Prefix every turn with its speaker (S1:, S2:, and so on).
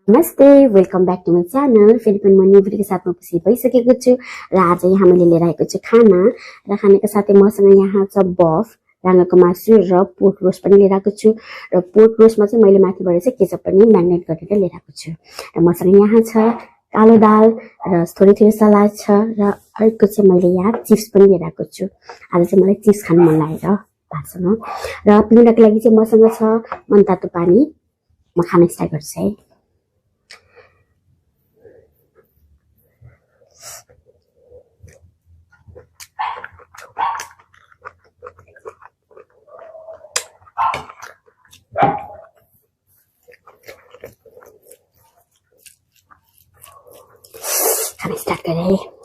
S1: नमस्ते welcome back to my channel फेरि पनि म न्यू भिडियोको साथमा उपस्थित भइसकेको छु र आज यहाँ मैले लिएर आएको छु खाना र खानाको साथै मसँग यहाँ छ बफ राँगाको मासु र पोर्क रोस्ट पनि लिएर आएको छु र पोर्क रोस्टमा चाहिँ मैले माथिबाट चाहिँ केचप पनि म्यारिनेट गरेर लिएर आएको छु र मसँग यहाँ छ कालो दाल र थोरै सलाद छ र अर्को चाहिँ मैले यहाँ चिप्स पनि लिएर आएको छु आज चाहिँ मलाई चिप्स खान मन लागेर भातसँग र पिउनको लागि चाहिँ मसँग छ मनतातो पानी म खाना स्टार्ट गर्छु है खाना स्टार्ट करें